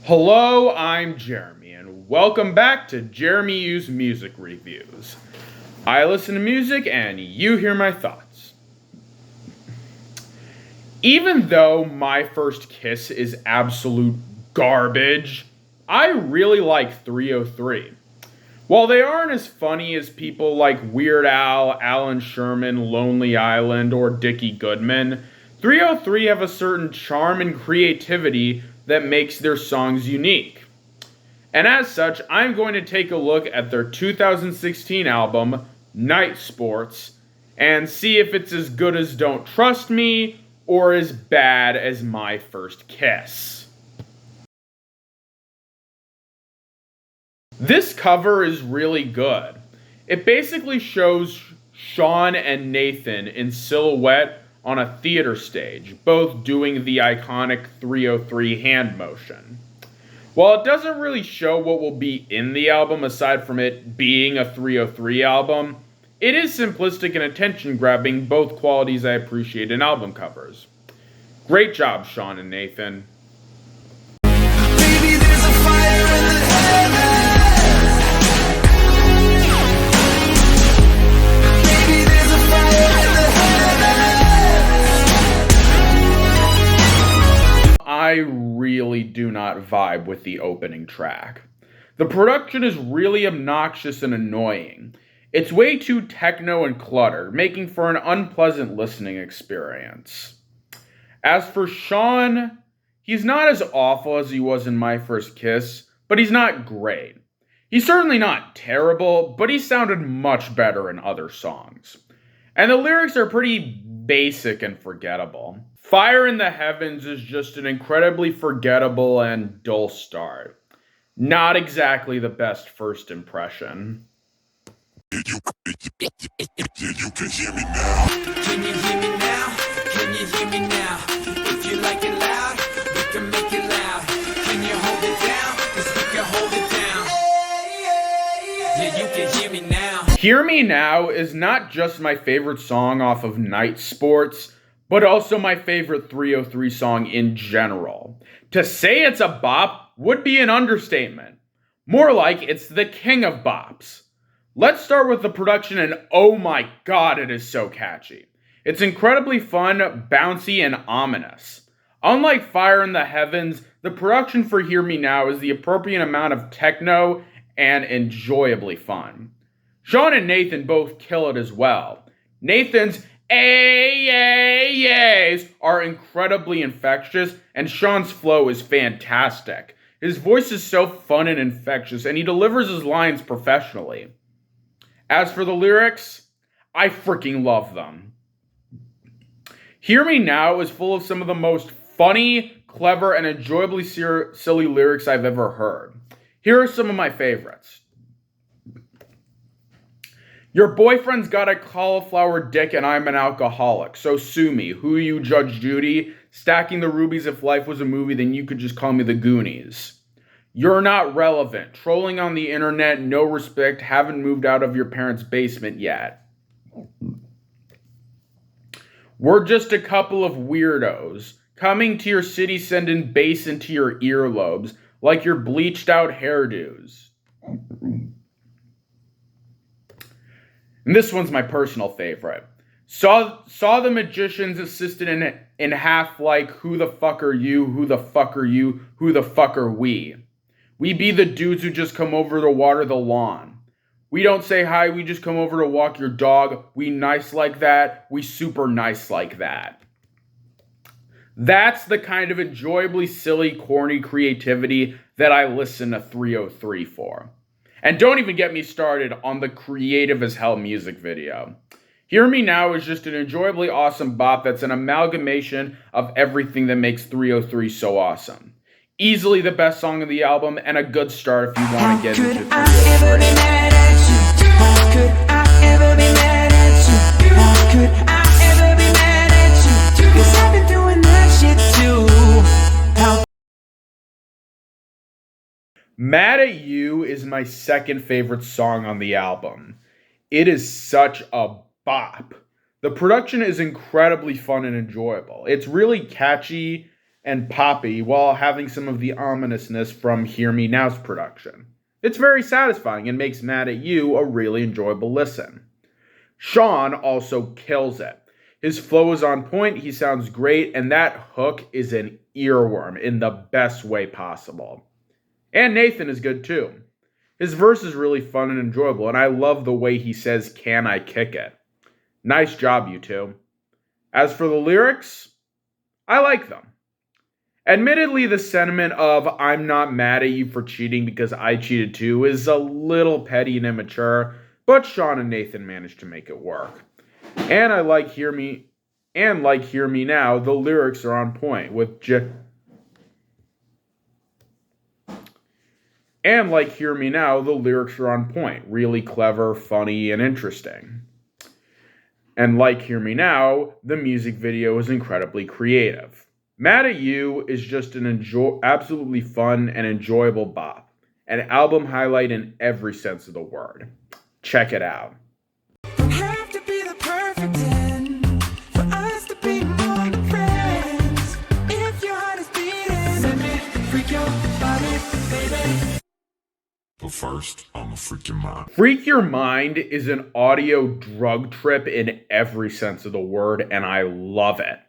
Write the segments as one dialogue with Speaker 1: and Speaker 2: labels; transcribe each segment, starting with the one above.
Speaker 1: Hello, I'm Jeremy, and welcome back to Jeremy U's Music Reviews. I listen to music, and you hear my thoughts. Even though My First Kiss is absolute garbage, I really like 303. While they aren't as funny as people like Weird Al, Alan Sherman, Lonely Island, or Dickie Goodman, 303 have a certain charm and creativity that makes their songs unique. And as such, I'm going to take a look at their 2016 album, Night Sports, and see if it's as good as Don't Trust Me or as bad as My First Kiss. This cover is really good. It basically shows Sean and Nathan in silhouette on a theater stage, both doing the iconic 303 hand motion. While it doesn't really show what will be in the album aside from it being a 303 album, it is simplistic and attention-grabbing, both qualities I appreciate in album covers. Great job, Sean and Nathan.
Speaker 2: Baby, there's a fire in the heavens. Baby, there's a fire in the heavens.
Speaker 1: I really do not vibe with the opening track. The production is really obnoxious and annoying. It's way too techno and cluttered, making for an unpleasant listening experience. As for Sean, he's not as awful as he was in My First Kiss, but he's not great. He's certainly not terrible, but he sounded much better in other songs. And the lyrics are pretty basic and forgettable. Fire in the Heavens is just an incredibly forgettable and dull start. Not exactly the best first impression.
Speaker 2: You can hear me now. Can you hear me now? Can you hear me now? If you like it loud, we can make it loud. Can you hold it down? 'Cause we can hold it down. Yeah, you can hear me now.
Speaker 1: Hear Me Now is not just my favorite song off of Night Sports, but also my favorite 303 song in general. To say it's a bop would be an understatement. More like it's the king of bops. Let's start with the production, and oh my god, it is so catchy. It's incredibly fun, bouncy, and ominous. Unlike Fire in the Heavens, the production for Hear Me Now is the appropriate amount of techno and enjoyably fun. Sean and Nathan both kill it as well. Nathan's "ay-ay-yays" are incredibly infectious, and Sean's flow is fantastic. His voice is so fun and infectious, and he delivers his lines professionally. As for the lyrics, I freaking love them. Hear Me Now is full of some of the most funny, clever, and enjoyably silly lyrics I've ever heard. Here are some of my favorites. Your boyfriend's got a cauliflower dick and I'm an alcoholic, so sue me. Who you, Judge Judy? Stacking the rubies. If life was a movie, then you could just call me the Goonies. You're not relevant. Trolling on the internet, no respect, haven't moved out of your parents' basement yet. We're just a couple of weirdos, coming to your city sending bass into your earlobes, like your bleached out hairdos. And this one's my personal favorite. Saw the magician's assistant in half like, who the fuck are you, who the fuck are you, who the fuck are we? We be the dudes who just come over to water the lawn. We don't say hi, we just come over to walk your dog. We nice like that, we super nice like that. That's the kind of enjoyably silly, corny creativity that I listen to 303 for. And don't even get me started on the creative as hell music video. Hear Me Now is just an enjoyably awesome bop that's an amalgamation of everything that makes 303 so awesome. Easily the best song of the album, and a good start if you want to get into 303.
Speaker 2: How could I ever be mad at you? How could I ever be mad at you? 'Cause I've been doing that shit too.
Speaker 1: Mad at You is my second favorite song on the album. It is such a bop. The production is incredibly fun and enjoyable. It's really catchy and poppy while having some of the ominousness from Hear Me Now's production. It's very satisfying and makes Mad at You a really enjoyable listen. Sean also kills it. His flow is on point, he sounds great, and that hook is an earworm in the best way possible. And Nathan is good too. His verse is really fun and enjoyable, and I love the way he says, "Can I kick it?" Nice job, you two. As for the lyrics, I like them. Admittedly, the sentiment of "I'm not mad at you for cheating because I cheated too" is a little petty and immature, but Sean and Nathan managed to make it work. And like Hear Me Now, the lyrics are on point with really clever, funny, and interesting. And like Hear Me Now, the music video is incredibly creative. Mad at You is just an absolutely fun and enjoyable bop, an album highlight in every sense of the word. Check it out.
Speaker 2: Don't have to be the perfect 10 for us to be more than friends. If your heart is beating, let me freak your body, baby. But first, I'ma freak your mind.
Speaker 1: Freak Your Mind is an audio drug trip in every sense of the word, and I love it.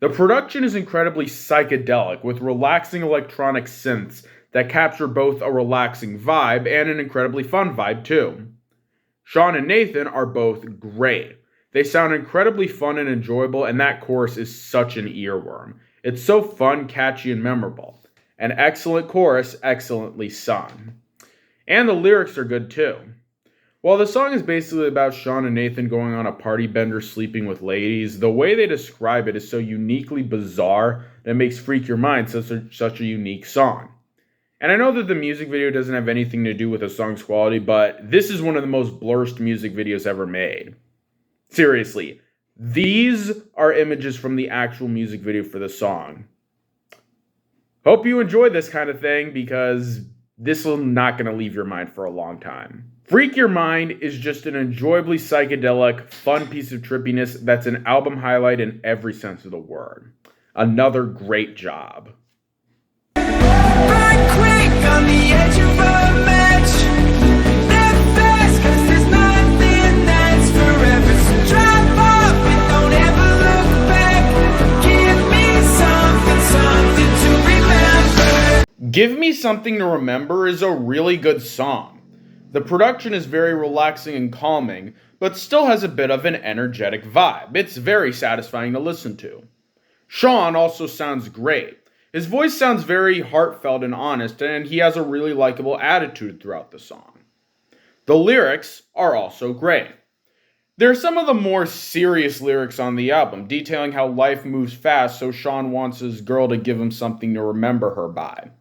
Speaker 1: The production is incredibly psychedelic, with relaxing electronic synths that capture both a relaxing vibe and an incredibly fun vibe too. Sean and Nathan are both great. They sound incredibly fun and enjoyable, and that chorus is such an earworm. It's so fun, catchy, and memorable. An excellent chorus, excellently sung. And the lyrics are good too. While the song is basically about Sean and Nathan going on a party bender sleeping with ladies, the way they describe it is so uniquely bizarre that it makes Freak Your Mind such a unique song. And I know that the music video doesn't have anything to do with the song's quality, but this is one of the most blurred music videos ever made. Seriously, these are images from the actual music video for the song. Hope you enjoy this kind of thing, because this is not going to leave your mind for a long time. Freak Your Mind is just an enjoyably psychedelic, fun piece of trippiness that's an album highlight in every sense of the word. Another great job.
Speaker 2: Run quick on the edge of a match. Live fast, 'cause there's nothing that's forever. So drive off and don't ever look back. Give me something to remember.
Speaker 1: Give Me Something to Remember is a really good song. The production is very relaxing and calming, but still has a bit of an energetic vibe. It's very satisfying to listen to. Sean also sounds great. His voice sounds very heartfelt and honest, and he has a really likable attitude throughout the song. The lyrics are also great. There are some of the more serious lyrics on the album, detailing how life moves fast, so Sean wants his girl to give him something to remember her by.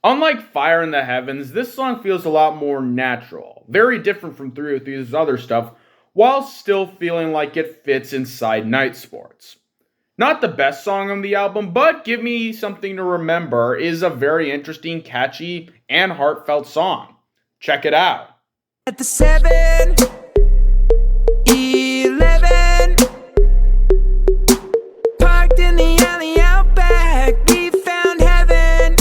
Speaker 1: Unlike Fire in the Heavens, this song feels a lot more natural, very different from 303's other stuff, while still feeling like it fits inside Night Sports. Not the best song on the album, but Give Me Something to Remember is a very interesting, catchy, and heartfelt song. Check it out.
Speaker 2: At the 7-Eleven, parked in the alley out back, we found heaven.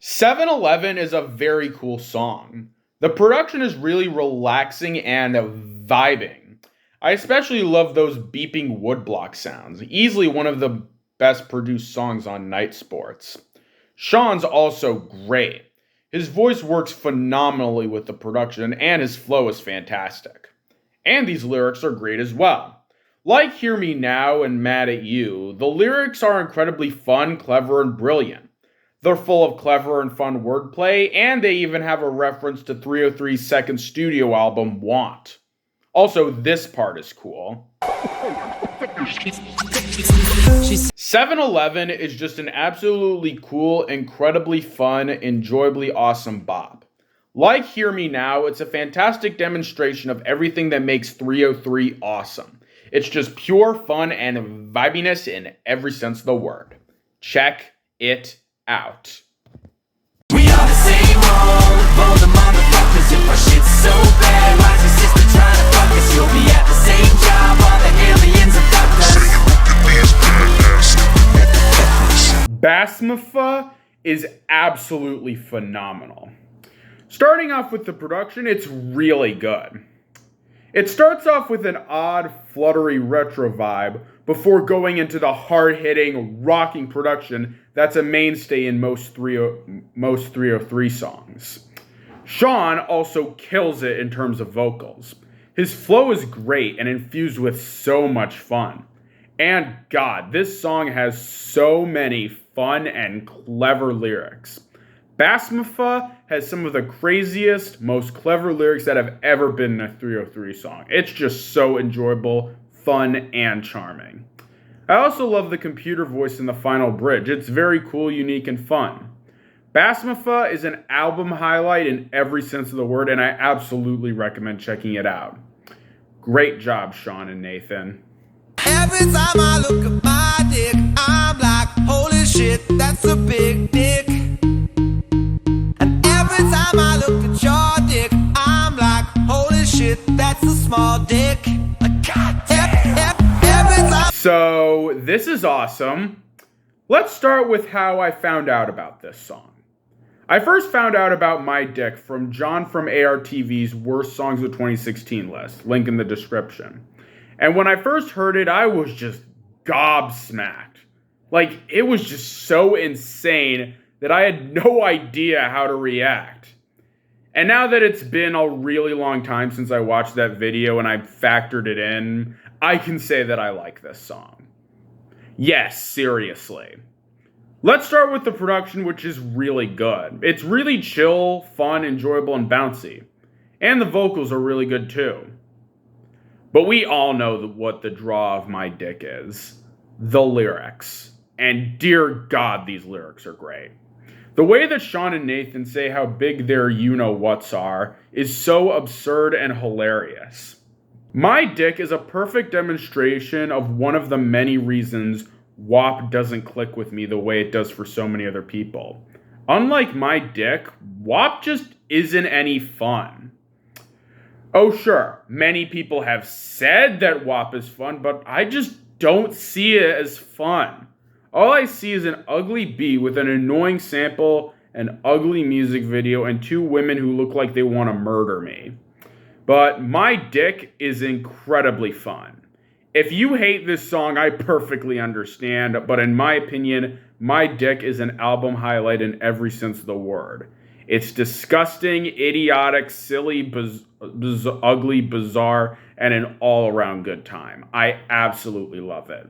Speaker 1: 7-Eleven is a very cool song. The production is really relaxing and vibing. I especially love those beeping woodblock sounds, easily one of the best produced songs on Night Sports. Sean's also great. His voice works phenomenally with the production, and his flow is fantastic. And these lyrics are great as well. Like Hear Me Now and Mad at You, the lyrics are incredibly fun, clever, and brilliant. They're full of clever and fun wordplay, and they even have a reference to 303's second studio album, Want. Also, this part is cool. 7-Eleven is just an absolutely cool, incredibly fun, enjoyably awesome bop. Like Hear Me Now, it's a fantastic demonstration of everything that makes 303 awesome. It's just pure fun and vibiness in every sense of the word. Check it out.
Speaker 2: We are the same old, bold motherfuckers. If our shit's so bad, why's your sister trying to fuck us? You'll be at the same job, all the aliens abduct us.
Speaker 1: BASMF is absolutely phenomenal. Starting off with the production, it's really good. It starts off with an odd, fluttery retro vibe before going into the hard-hitting, rocking production that's a mainstay in most 303 songs. Sean also kills it in terms of vocals. His flow is great and infused with so much fun. And God, this song has so many fun and clever lyrics. BASMF has some of the craziest, most clever lyrics that have ever been in a 303 song. It's just so enjoyable, fun, and charming. I also love the computer voice in the final bridge. It's very cool, unique, and fun. BASMF is an album highlight in every sense of the word, and I absolutely recommend checking it out. Great job, Sean and Nathan.
Speaker 2: Every time I look at my dick, I'm like, holy shit, that's a big dick. And every time I look at your dick, I'm like, holy shit, that's a small dick.
Speaker 1: So, this is awesome. Let's start with how I found out about this song. I first found out about My Dick from John from ARTV's Worst Songs of 2016 list, link in the description. And when I first heard it, I was just gobsmacked. Like, it was just so insane that I had no idea how to react. And now that it's been a really long time since I watched that video and I factored it in, I can say that I like this song. Yes, seriously. Let's start with the production, which is really good. It's really chill, fun, enjoyable, and bouncy. And the vocals are really good too. But we all know what the draw of My Dick is. The lyrics. And dear God, these lyrics are great. The way that Sean and Nathan say how big their you-know-whats are is so absurd and hilarious. My Dick is a perfect demonstration of one of the many reasons WAP doesn't click with me the way it does for so many other people. Unlike My Dick, WAP just isn't any fun. Oh sure, many people have said that WAP is fun, but I just don't see it as fun. All I see is an ugly beat with an annoying sample, an ugly music video, and two women who look like they want to murder me. But My Dick is incredibly fun. If you hate this song, I perfectly understand, but in my opinion, My Dick is an album highlight in every sense of the word. It's disgusting, idiotic, silly, ugly, bizarre, and an all-around good time. I absolutely love it.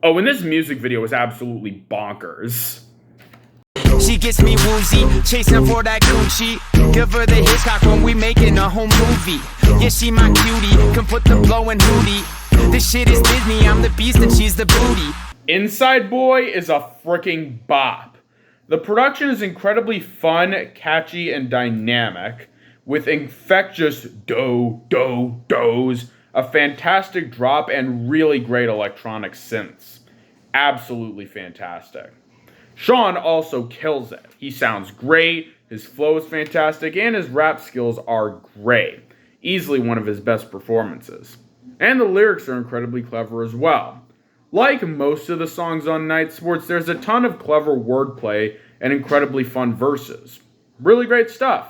Speaker 1: Oh, and this music video is absolutely bonkers.
Speaker 3: She gets me woozy, chasing for that Gucci. Give her the Hitchcock when we making a home movie. Yeah, she my cutie, can put the blow in hootie. This shit is Disney, I'm the beast and she's the booty.
Speaker 1: Inside Boy is a freaking bop. The production is incredibly fun, catchy, and dynamic, with infectious does, a fantastic drop, and really great electronic synths. Absolutely fantastic. Sean also kills it. He sounds great, his flow is fantastic, and his rap skills are great. Easily one of his best performances. And the lyrics are incredibly clever as well. Like most of the songs on Night Sports, there's a ton of clever wordplay and incredibly fun verses. Really great stuff.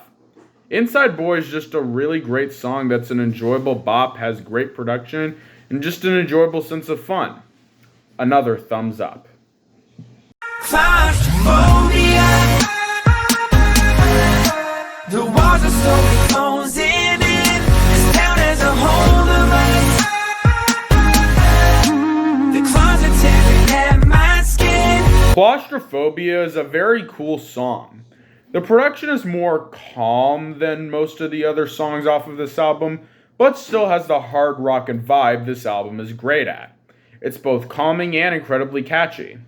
Speaker 1: Inside Boy is just a really great song that's an enjoyable bop, has great production, and just an enjoyable sense of fun. Another thumbs up.
Speaker 2: Claustrophobia. The walls are slowly closing in. This town has a hold of us. The closet tearing at my skin.
Speaker 1: Claustrophobia is a very cool song. The production is more calm than most of the other songs off of this album, but still has the hard rockin' vibe this album is great at. It's both calming and incredibly catchy.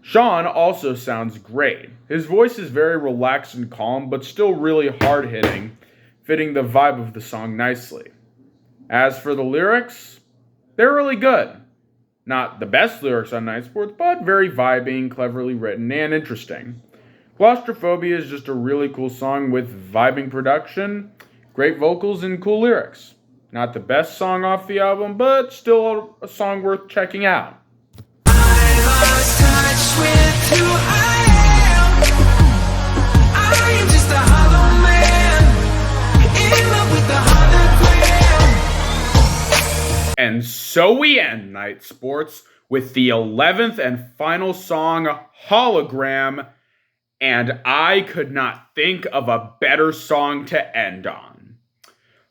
Speaker 1: Sean also sounds great. His voice is very relaxed and calm, but still really hard-hitting, fitting the vibe of the song nicely. As for the lyrics, they're really good. Not the best lyrics on Night Sports, but very vibing, cleverly written, and interesting. Claustrophobia is just a really cool song with vibing production, great vocals, and cool lyrics. Not the best song off the album, but still a song worth checking out.
Speaker 2: I lost touch with who
Speaker 1: And so we end Night Sports with the 11th and final song, Hologram, and I could not think of a better song to end on.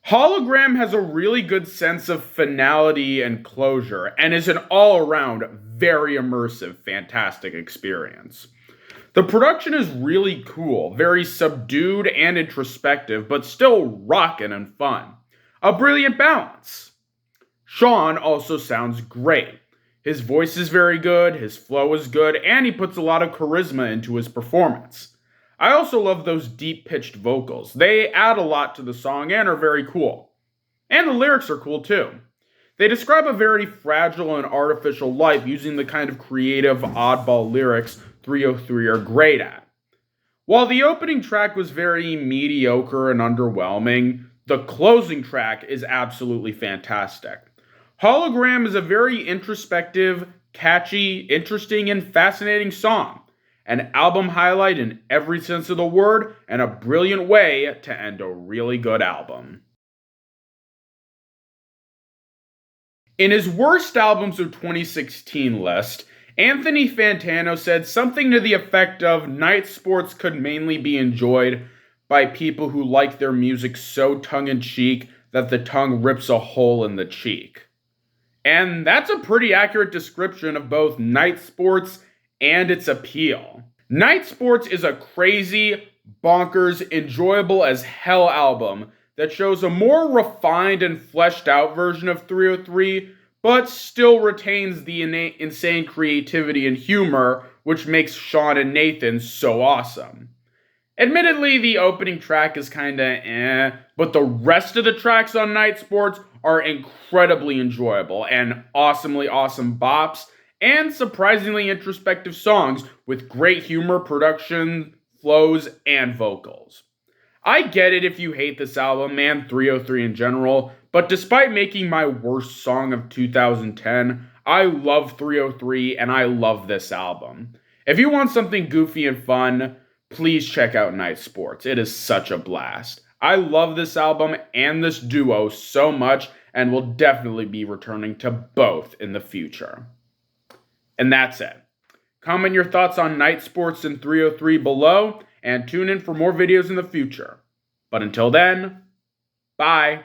Speaker 1: Hologram has a really good sense of finality and closure, and is an all-around, very immersive, fantastic experience. The production is really cool, very subdued and introspective, but still rockin' and fun. A brilliant balance. Sean also sounds great. His voice is very good, his flow is good, and he puts a lot of charisma into his performance. I also love those deep-pitched vocals. They add a lot to the song and are very cool. And the lyrics are cool too. They describe a very fragile and artificial life using the kind of creative, oddball lyrics 303 are great at. While the opening track was very mediocre and underwhelming, the closing track is absolutely fantastic. Hologram is a very introspective, catchy, interesting, and fascinating song. An album highlight in every sense of the word, and a brilliant way to end a really good album. In his worst albums of 2016 list, Anthony Fantano said something to the effect of Night Sports could mainly be enjoyed by people who like their music so tongue-in-cheek that the tongue rips a hole in the cheek. And that's a pretty accurate description of both Night Sports and its appeal. Night Sports is a crazy, bonkers, enjoyable as hell album that shows a more refined and fleshed out version of 303, but still retains the insane creativity and humor which makes Sean and Nathan so awesome. Admittedly, the opening track is kinda but the rest of the tracks on Night Sports are incredibly enjoyable and awesomely awesome bops and surprisingly introspective songs with great humor, production, flows, and vocals. I get it if you hate this album and 303 in general, but despite making my worst song of 2010, I love 303 and I love this album. If you want something goofy and fun, please check out Night Sports. It is such a blast. I love this album and this duo so much and will definitely be returning to both in the future. And that's it. Comment your thoughts on Night Sports and 303 below, and tune in for more videos in the future. But until then, bye.